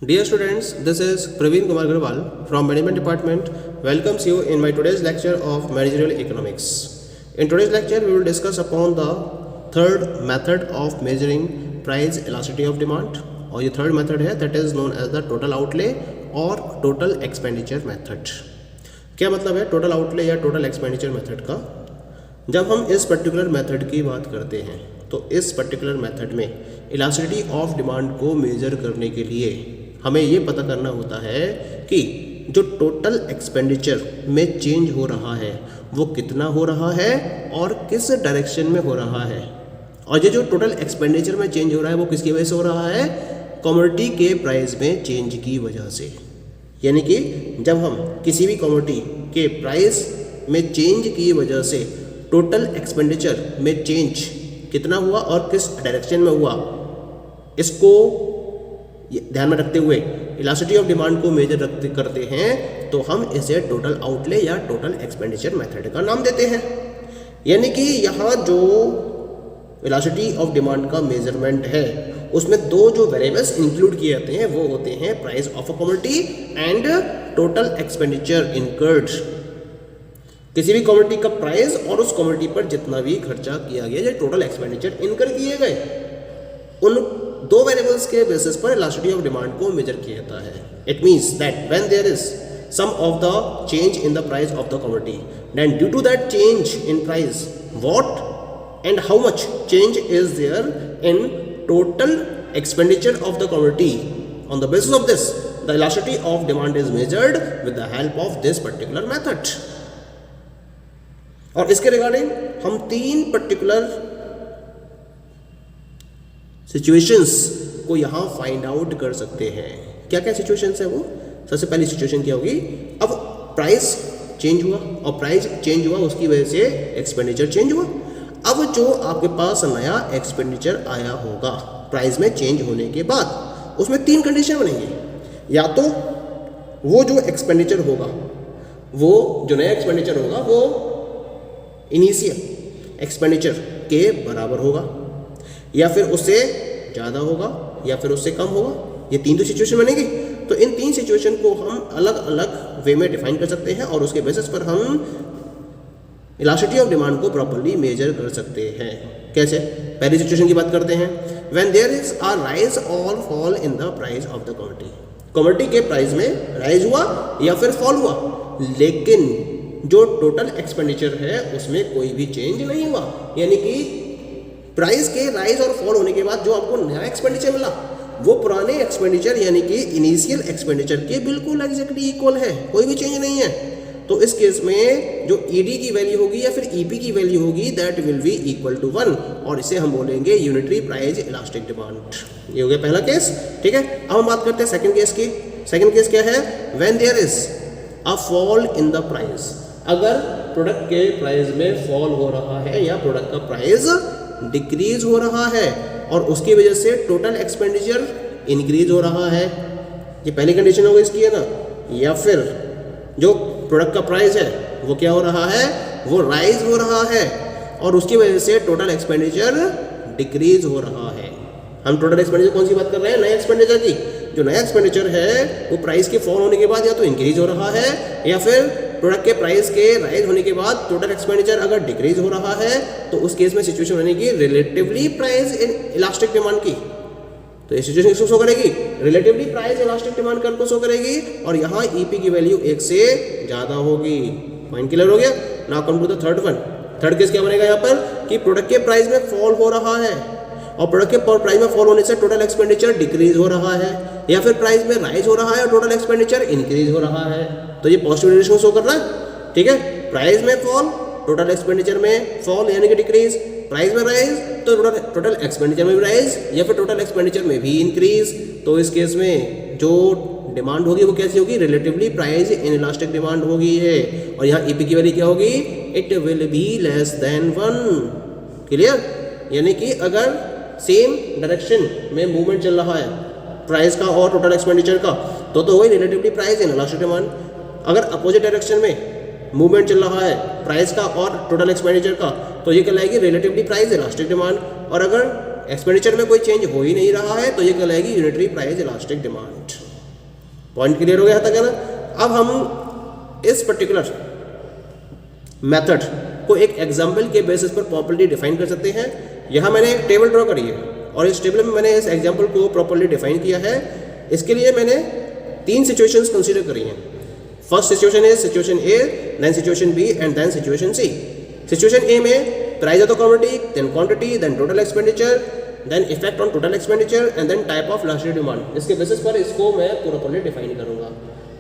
Dear students, this is Praveen Kumar Garwal from Management Department welcomes you in my today's lecture of Managerial Economics. In today's lecture, we will discuss upon the third method of measuring price elasticity of demand और ये third method है that is known as the total outlay और total expenditure method. क्या मतलब है total outlay या total expenditure method का? जब हम इस पर्टिकुलर मेथड की बात करते हैं तो इस पर्टिकुलर मेथड में इलास्टिसिटी ऑफ डिमांड को मेजर करने के लिए हमें ये पता करना होता है कि जो टोटल एक्सपेंडिचर में चेंज हो रहा है वो कितना हो रहा है और किस डायरेक्शन में हो रहा है। और ये जो टोटल एक्सपेंडिचर में चेंज हो रहा है वो किसकी वजह से हो रहा है? कमोडिटी के प्राइस में चेंज की वजह से। यानी कि जब हम किसी भी कमोडिटी के प्राइस में चेंज की वजह से टोटल एक्सपेंडिचर में चेंज कितना हुआ और किस डायरेक्शन में हुआ, इसको ध्यान में रखते हुए इलास्टिसिटी ऑफ डिमांड को मेजर करते हैं तो हम इसे टोटल आउटले या टोटल एक्सपेंडिचर मेथड का नाम देते हैं। यानी कि यहाँ जो इलास्टिसिटी ऑफ डिमांड का मेजरमेंट है उसमें दो जो वेरिएबल्स इंक्लूड किए जाते हैं वो होते हैं price of a commodity and total expenditure incurred. किसी भी कमोडिटी का प्राइस और उस कमोडिटी पर जितना भी खर्चा किया गया या टोटल एक्सपेंडिचर इनकर किए गए, उन दो वेरिएबल्स के बेसिस पर इलास्टिसिटी ऑफ डिमांड को मेजर किया जाता है। It means that when there is some of the change in the price of the commodity, then due to that change in price what and how much change is there in total expenditure of the commodity, on the basis of this the elasticity of demand is measured with the help of this particular method. और इसके regarding हम तीन particular situations को यहाँ find out कर सकते हैं। क्या क्या सिचुएशंस है वो? सबसे पहली सिचुएशन क्या होगी, अब प्राइस चेंज हुआ और प्राइस चेंज हुआ उसकी वजह से एक्सपेंडिचर चेंज हुआ। अब जो आपके पास नया एक्सपेंडिचर आया होगा प्राइस में चेंज होने के बाद, उसमें तीन कंडीशन बनेंगी। या तो वो जो एक्सपेंडिचर होगा, वो जो नया एक्सपेंडिचर होगा वो इनिशियल एक्सपेंडिचर के बराबर होगा, या फिर उससे ज़्यादा होगा, या फिर उससे कम होगा। ये तीन तो सिचुएशन बनेगी। तो इन तीन सिचुएशन को हम अलग अलग वे में डिफाइन कर सकते हैं और उसके बेसिस पर हम इलास्टिसिटी ऑफ डिमांड को प्रॉपर्ली मेजर कर सकते हैं। कैसे? पहली सिचुएशन की बात करते हैं। When there is a rise और fall in the price of the commodity, commodity के प्राइस में राइज हुआ या फिर फॉल हुआ, लेकिन जो टोटल एक्सपेंडिचर है उसमें कोई भी चेंज नहीं हुआ। यानी कि प्राइस के राइज और फॉल होने के बाद जो आपको नया एक्सपेंडिचर मिला वो पुराने एक्सपेंडिचर यानी कि इनिशियल एक्सपेंडिचर के बिल्कुल एग्जैक्टली इक्वल है, कोई भी चेंज नहीं है। तो इस केस में जो ईडी की वैल्यू होगी या फिर ईपी की वैल्यू होगी that will be equal to 1 और इसे हम बोलेंगे यूनिटरी प्राइस इलास्टिक डिमांड। ये हो गया पहला केस। ठीक है, अब हम बात करते हैं सेकंड केस की। सेकंड केस क्या है? When there is a fall in the price, अगर प्रोडक्ट के प्राइस में फॉल हो रहा है या प्रोडक्ट का प्राइस डिक्रीज हो रहा है और उसकी वजह से टोटल एक्सपेंडिचर इंक्रीज हो रहा है, ये पहली कंडीशन हो गई इसकी, है ना। या फिर जो प्रोडक्ट का प्राइस है वो क्या हो रहा है, वो राइज हो रहा है और उसकी वजह से टोटल एक्सपेंडिचर डिक्रीज हो रहा है। हम टोटल एक्सपेंडिचर कौन सी बात कर रहे हैं? नए एक्सपेंडिचर की। जो नया एक्सपेंडिचर है वो प्राइस के फॉल होने के बाद या तो इंक्रीज हो रहा है या फिर प्रोडक्ट के प्राइस के राइज होने के बाद टोटल एक्सपेंडिचर अगर डिक्रीज हो रहा है तो उस केस में सिचुएशन बनेगी relatively price inelastic demand की। तो ये सिचुएशन किसको शो करेगी? Relatively price elastic demand curve को शो करेगी और यहाँ ईपी की वैल्यू 1 से ज़्यादा होगी। पॉइंट क्लियर हो गया? Now come to the third one. Third case क्या बनेगा यहाँ पर कि प्रोडक्ट के प्राइस में फॉल हो रहा है और प्रोडक्ट के प्राइस में फॉल होने से टोटल एक्सपेंडिचर डिक्रीज हो रहा है, या फिर प्राइस में राइज हो रहा है और टोटल एक्सपेंडिचर इंक्रीज हो रहा है। तो ये पॉजिटिव रिलेशन शो कर रहा है। ठीक है, प्राइस में फॉल, टोटल एक्सपेंडिचर में फॉल यानी कि डिक्रीज, प्राइस में राइज तो टोटल एक्सपेंडिचर में भी राइज या फिर टोटल एक्सपेंडिचर में भी इंक्रीज। तो इस केस में जो डिमांड होगी वो कैसी होगी? Relatively price inelastic demand होगी है। और यहाँ ईपी की वैल्यू क्या होगी? It will be less than 1। Clear? यानी कि अगर सेम डायरेक्शन में मूवमेंट चल रहा है प्राइस का और टोटल एक्सपेंडिचर का तो वही relatively price inelastic demand. अगर अपोजिट डायरेक्शन में मूवमेंट चल रहा है प्राइस का और टोटल एक्सपेंडिचर का तो ये कहलाएगी रिलेटिवली प्राइस इलास्टिक डिमांड। और अगर एक्सपेंडिचर में कोई चेंज हो ही नहीं रहा है तो ये कहलाएगी unitary price elastic demand. Point clear हो गया था क्या ना? अब हम इस पर्टिकुलर मेथड को एक एग्जाम्पल के बेसिस पर प्रॉपर्ली डिफाइन कर सकते हैं। यहाँ मैंने एक टेबल ड्रॉ करी है और इस टेबल में मैंने इस एग्जाम्पल को प्रॉपर्ली डिफाइन किया है। इसके लिए मैंने 3 सिचुएशंस कंसीडर करी हैं। First situation is situation A, then situation B and then situation C. Situation A में price of the commodity, then quantity, then total expenditure, then effect on total expenditure and then type of elastic demand. इसके basis पर इसको मैं properly define करूंगा।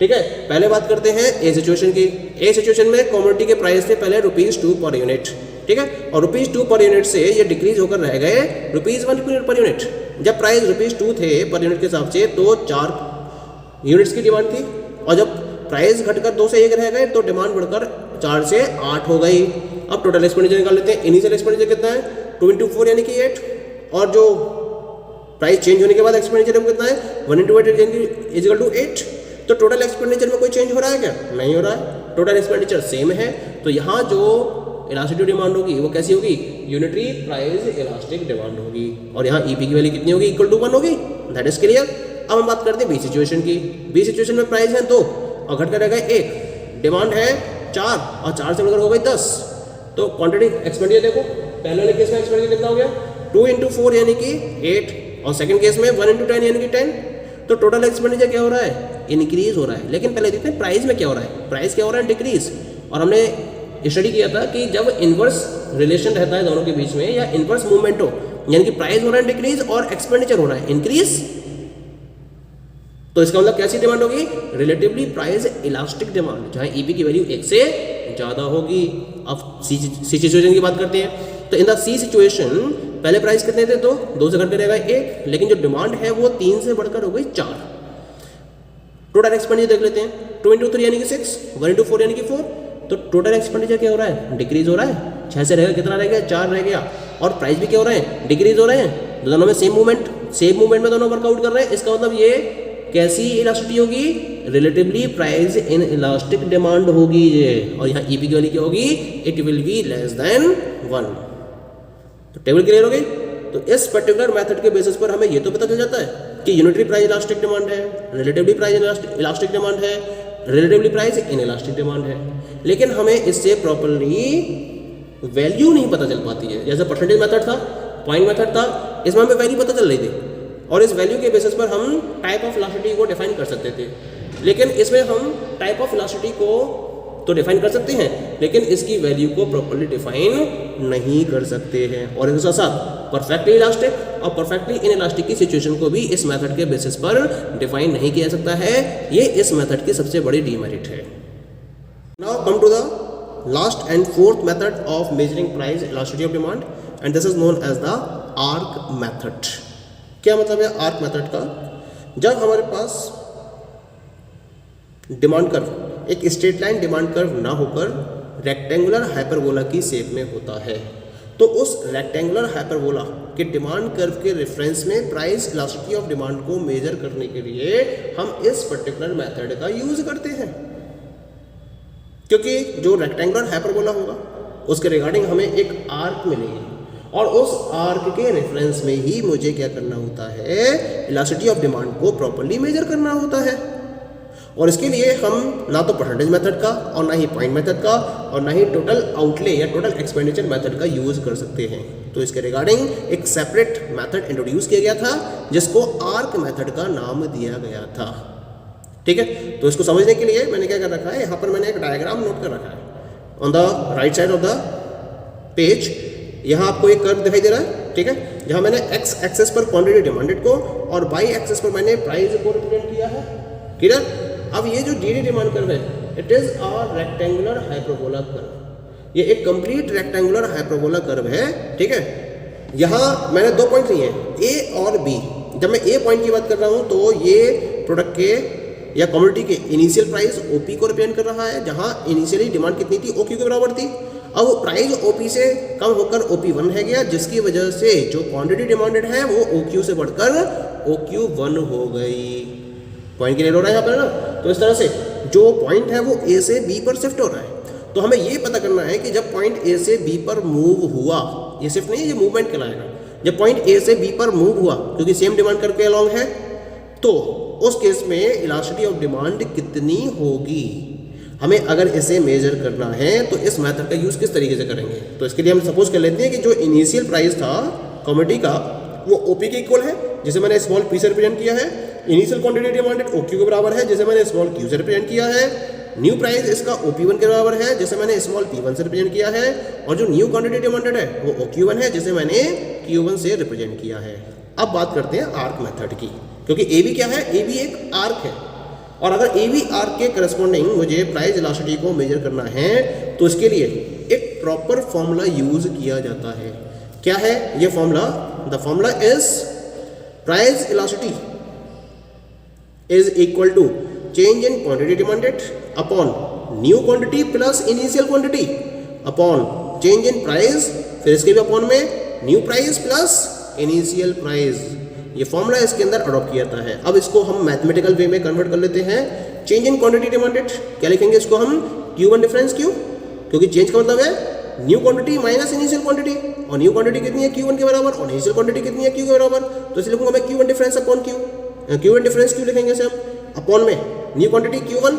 ठीक है, पहले बात करते हैं ए सिचुएशन की। ए सिचुएशन में कमोडिटी के प्राइस थे पहले ₹2 पर यूनिट। ठीक है, और ₹2 पर यूनिट से ये डिक्रीज होकर रह गए ₹1 पर यूनिट। जब प्राइस ₹2 थे पर यूनिट के हिसाब से तो 4 यूनिट्स की डिमांड थी, और जब प्राइस घटकर 2 से 1 रह गए तो डिमांड बढ़कर 4 से 8 हो गई। अब टोटल एक्सपेंडिचर निकाल लेते हैं। इनिशियल एक्सपेंडिचर कितना है? 2 × 4 यानी कि 8, और जो प्राइस चेंज होने के बाद एक्सपेंडिचर कितना है? 1 × 8 इज इक्वल टू 8। तो टोटल एक्सपेंडिचर में कोई चेंज हो रहा है क्या? नहीं हो रहा है, टोटल एक्सपेंडिचर सेम है। तो यहाँ जो इलास्टिक डिमांड होगी वो कैसी होगी? यूनिटरी प्राइस इलास्टिक डिमांड होगी, और यहाँ ईपी की वैल्यू कितनी होगी? इक्वल टू 1 होगी। That is clear. अब हम बात करते हैं बी सिचुएशन की। बी सिचुएशन में प्राइस है 2 और घट कर रह गए 1, डिमांड है 4 और 4 से बढ़कर हो गई 10। तो क्वांटिटी एक्सपेंडिचर देखो, पहले वाले केस में एक्सपेंडिचर कितना हो गया? 2 × 4 यानी कि 8, और सेकंड केस में 1 × 10 यानी कि 10। तो टोटल एक्सपेंडिचर क्या हो रहा है? इंक्रीज हो रहा है। लेकिन पहले देखते हैं प्राइस में क्या हो रहा है। प्राइस क्या हो रहा है? डिक्रीज। और हमने स्टडी किया था कि जब इन्वर्स रिलेशन रहता है दोनों के बीच में, या इन्वर्स मूवमेंट हो, यानी कि प्राइस हो रहा है डिक्रीज और एक्सपेंडिचर हो रहा है इंक्रीज, तो इसका मतलब कैसी डिमांड होगी? रिलेटिवली प्राइस इलास्टिक डिमांड, जहां ईपी की वैल्यू 1 से ज्यादा होगी। अब सी सिचुएशन की बात करते हैं। तो इन द सी सिचुएशन पहले प्राइस कितने थे? तो 2 से घट कर रहेगा 1, लेकिन जो डिमांड है वो 3 से बढ़कर हो गई 4। टोटल एक्सपेंडिचर देख लेते हैं। 2 × 3 यानी कि 6, 1 × 4 यानी कि 4। तो टोटल एक्सपेंडिचर क्या हो रहा है? डिक्रीज हो रहा है। 6 से रहेगा कितना रह गया? 4 रह गया। और प्राइस भी क्या हो रहा है? डिक्रीज हो रहे हैं। दोनों में सेम मूवमेंट में दोनों वर्कआउट कर रहे हैं। इसका मतलब ये कैसी इलास्टिसिटी होगी? Relatively price inelastic demand होगी ये। और यहाँ ईपी की वैल्यू क्या होगी? It will be less than 1। तो टेबल क्लियर हो गई। तो इस पर्टिकुलर मेथड के बेसिस पर हमें ये तो पता चल जाता है कि यूनिटरी प्राइस इलास्टिक डिमांड है, रिलेटिवली प्राइस इलास्टिक डिमांड है, relatively price inelastic demand है। लेकिन हमें इससे प्रॉपर्ली वैल्यू नहीं पता चल पाती है। जैसे परसेंटेज मेथड था, पॉइंट मेथड था, इसमें हमें वैल्यू पता चल रही थी, और इस वैल्यू के बेसिस पर हम टाइप ऑफ इलास्टिसिटी को डिफाइन कर सकते थे। लेकिन इसमें हम टाइप ऑफ इलास्टिसिटी को तो डिफाइन कर सकते हैं, लेकिन इसकी वैल्यू को प्रॉपर्ली डिफाइन नहीं कर सकते हैं। और इसके साथ साथ परफेक्टली इलास्टिक और परफेक्टली इन इलास्टिक की सिचुएशन को भी इस मेथड के बेसिस पर डिफाइन नहीं किया जा सकता है। ये इस मेथड की सबसे बड़ी डीमेरिट है। Now come to the last and fourth method of measuring price elasticity of demand, and this is known as the arc method. क्या मतलब है आर्क मेथड का? जब हमारे पास डिमांड कर्व एक स्ट्रेट लाइन डिमांड कर्व ना होकर रेक्टेंगुलर हाइपरबोला की शेप में होता है, तो उस रेक्टेंगुलर हाइपरबोला के डिमांड कर्व के रेफरेंस में प्राइस इलास्टिसिटी ऑफ डिमांड को मेजर करने के लिए हम इस पर्टिकुलर मेथड का यूज करते हैं। क्योंकि जो रेक्टेंगुलर हाइपरबोला होगा उसके रिगार्डिंग हमें एक आर्क मिलेगी, और उस आर्क के रेफरेंस में ही मुझे क्या करना होता है? इलास्टिसिटी ऑफ डिमांड को प्रॉपर्ली मेजर करना होता है। और इसके लिए हम ना तो परसेंटेज मेथड का, और ना ही पॉइंट मेथड का, और ना ही टोटल आउटले या टोटल एक्सपेंडिचर मेथड का यूज कर सकते हैं। तो इसके रिगार्डिंग एक सेपरेट मेथड इंट्रोड्यूस किया गया था जिसको आर्क मेथड का नाम दिया गया था। ठीक है, तो इसको समझने के लिए मैंने क्या कर रखा है, यहाँ पर मैंने एक डायग्राम नोट कर रखा है। On the right side of the page यहाँ आपको एक कर्व दिखाई दे रहा है। ठीक है, जहाँ मैंने एक्स एक्सेस पर क्वांटिटी डिमांडेड को और वाई एक्सेस पर मैंने प्राइस को रिप्रेजेंट किया है। क्लियर? अब ये जो डी डिमांड कर्व है, it is a rectangular hyperbola curve. ये एक कंप्लीट रेक्टेंगुलर हाइपरबोला कर्व है। ठीक है, यहाँ मैंने 2 पॉइंट लिए हैं, ए और बी। जब मैं ए पॉइंट की बात कर रहा हूँ तो ये प्रोडक्ट के या कमोडिटी के इनिशियल प्राइस ओपी को रिप्रेजेंट कर रहा है, जहाँ इनिशियली डिमांड कितनी थी? ओक्यू के बराबर थी। अब वो प्राइस ओपी से कम होकर OP1 है गया, जिसकी वजह से जो क्वांटिटी डिमांडेड है वो OQ से बढ़कर OQ1 हो गई। पॉइंट क्लियर हो रहा है यहाँ पर ना? तो इस तरह से जो पॉइंट है वो ए से बी पर शिफ्ट हो रहा है। तो हमें ये पता करना है कि जब पॉइंट ए से बी पर मूव हुआ, ये शिफ्ट नहीं है, ये मूवमेंट कहलाएगा। जब पॉइंट ए से बी पर मूव हुआ, क्योंकि सेम डिमांड करके अलॉन्ग है, तो उस केस में इलास्टिसिटी ऑफ डिमांड कितनी होगी। हमें अगर इसे मेजर करना है तो इस मेथड का यूज़ किस तरीके से करेंगे। तो इसके लिए हम सपोज कर लेते हैं कि जो इनिशियल प्राइस था कमोडिटी का वो ओपी के इक्वल है, जिसे मैंने स्मॉल पी से रिप्रेजेंट किया है। इनिशियल क्वांटिटी डिमांडेड ओक्यू के बराबर है, जिसे मैंने स्मॉल क्यू से रिप्रेजेंट किया है। न्यू प्राइस इसका ओपी1 के बराबर है, जिसे मैंने स्मॉल पी1 से रिप्रेजेंट किया है। और जो न्यू क्वांटिटी डिमांडेड है वो ओक्यू1 है, जिसे मैंने क्यू1 से रिप्रेजेंट किया है। अब बात करते हैं आर्क मेथड की, क्योंकि ए बी क्या है, ए बी एक आर्क है। और अगर ए बी आर्क के करस्पॉन्डिंग मुझे प्राइस इलास्टिसिटी को मेजर करना है तो इसके लिए एक प्रॉपर फॉर्मूला यूज किया जाता है। क्या है ये formula? The formula is price elasticity is equal to change in quantity demanded upon new quantity plus initial quantity upon change in price, फिर इसके भी अपॉन में new price plus initial price. ये फॉर्मूला इसके अंदर अडॉप्ट किया जाता है। अब इसको हम मैथमेटिकल वे में कन्वर्ट कर लेते हैं। चेंज इन क्वांटिटी डिमांडेड क्या लिखेंगे इसको हम? Q1 डिफरेंस Q, क्योंकि चेंज का मतलब है new quantity minus initial quantity, और न्यू क्वांटिटी कितनी है Q1 के बराबर, और इनिशियल क्वांटिटी कितनी है Q के बराबर। तो इसलिए लिखूंगा मैं Q1 difference upon Q, Q1 difference Q लिखेंगे इसे हम, अपॉन में new quantity Q1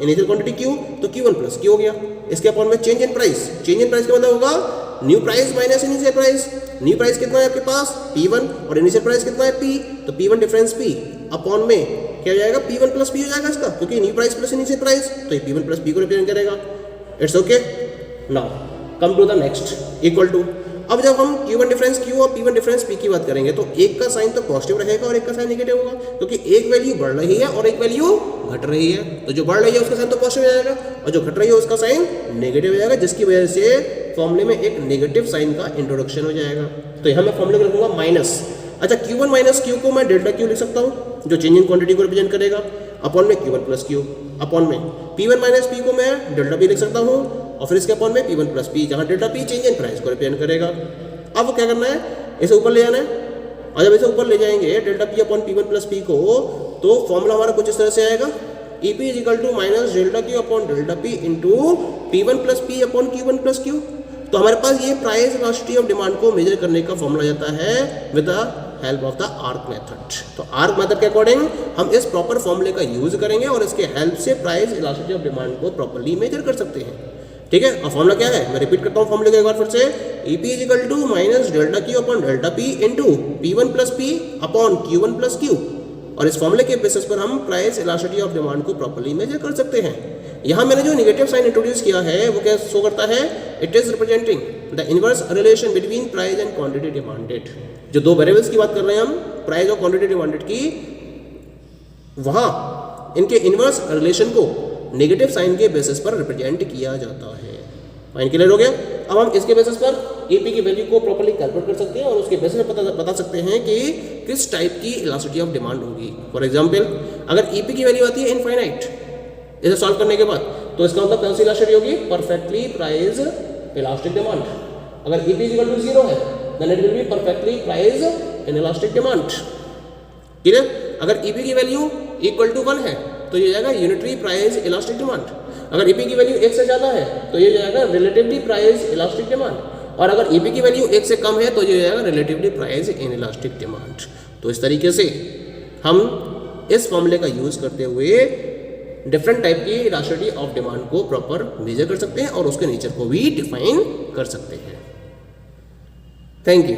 initial quantity Q, तो Q1 प्लस Q हो गया। इसके अपॉन में change in price, change in price का मतलब होगा new price minus initial price. New price कितना है आपके पास P1, और इनिशियल प्राइस कितना है P, तो P1 डिफरेंस P अपॉन में क्या हो जाएगा, P1 प्लस P हो जाएगा इसका, क्योंकि new price plus initial price, तो ये P1 प्लस P को रिप्रेजेंट करेगा। It's okay. Now come to the next equal to. अब जब हम Q1 डिफरेंस Q और P1 डिफरेंस P की बात करेंगे तो एक का साइन तो पॉजिटिव रहेगा और एक का साइन नेगेटिव होगा, क्योंकि एक वैल्यू बढ़ रही है और एक वैल्यू घट रही है। तो जो बढ़ रही है उसका साइन तो पॉजिटिव हो जाएगा, और जो घट रही है उसका साइन नेगेटिव हो जाएगा, जिसकी वजह से फॉर्मूले में एक नेगेटिव साइन का इंट्रोडक्शन हो जाएगा। तो यहाँ मैं फॉर्मूले को लिखूंगा माइनस। अच्छा, Q1 माइनस Q को मैं डेल्टा Q लिख सकता हूँ, जो चेंज इन क्वांटिटी को रिप्रेजेंट करेगा, अपॉन में Q1 प्लस Q, अपॉन में P1 माइनस P को मैं डेल्टा P लिख सकता हूँ, और फिर इसके अपॉन में P1 प्लस P, जहाँ delta P change in price को रिप्रेजेंट करेगा। अब क्या करना है, इसे ऊपर ले जाना है, और जब इसे ऊपर ले जाएंगे delta P upon P1 plus P को, तो फॉर्मूला हमारा कुछ इस तरह से आएगा, EP is equal to minus delta Q upon delta P into P1 plus P upon Q1 plus Q। तो हमारे पास ये प्राइस इलास्टिसिटी ऑफ डिमांड को मेजर करने का फॉर्मूला जाता है with the help of the arc method. तो आर्क मेथड के अकॉर्डिंग हम इस प्रॉपर फॉर्मूले का यूज करेंगे और इसके हेल्प से प्राइस इलास्टिसिटी ऑफ डिमांड को प्रॉपर्ली मेजर कर सकते हैं। ठीक है, और फॉर्मूला क्या है, मैं रिपीट करता हूँ फॉर्मूले को एक बार फिर से। EP is equal to minus delta Q upon delta P into P1 plus P upon Q1 plus Q। और इस फॉर्मूले के बेसिस पर हम प्राइस इलास्टिसिटी ऑफ डिमांड को प्रॉपर्ली मेजर कर सकते हैं। यहाँ मैंने जो नेगेटिव साइन इंट्रोड्यूस किया है वो क्या शो करता है, it is representing the inverse relation between price and quantity demanded. जो दो वेरिएबल्स की बात कर रहे हैं हम, प्राइस और क्वांटिटी डिमांडेड की, वहाँ इनके इनवर्स रिलेशन को नेगेटिव साइन के बेसिस पर रिप्रेजेंट किया जाता है। फाइन, क्लियर हो गया। अब हम इसके बेसिस पर EP की वैल्यू को प्रॉपर्ली कैलकुलेट कर सकते हैं और उसके बेसिस पर बता सकते हैं कि किस टाइप की इलास्टिसिटी ऑफ डिमांड होगी। फॉर एग्जांपल, अगर EP की वैल्यू आती है इनफाइनाइट, इसे सॉल्व करने के बाद, तो इसका मतलब कौन सी इलास्टिसिटी होगी, परफेक्टली प्राइस इलास्टिक डिमांड। अगर EP इज इक्वल टू 0 है, then it will be perfectly price inelastic demand. Clear. अगर EP की वैल्यू इक्वल टू 1 है तो ये जाएगा यूनिटरी प्राइस इलास्टिक डिमांड। अगर EP की वैल्यू 1 से ज़्यादा है तो ये जाएगा रिलेटिवली प्राइस इलास्टिक डिमांड, और अगर EP की वैल्यू 1 से कम है तो ये जाएगा relatively price inelastic demand. तो इस तरीके से हम इस फॉर्मूले का यूज़ करते हुए डिफरेंट टाइप की इलास्टिसिटी ऑफ डिमांड को प्रॉपर मेजर कर सकते हैं और उसके नेचर को भी डिफाइन कर सकते हैं। Thank you.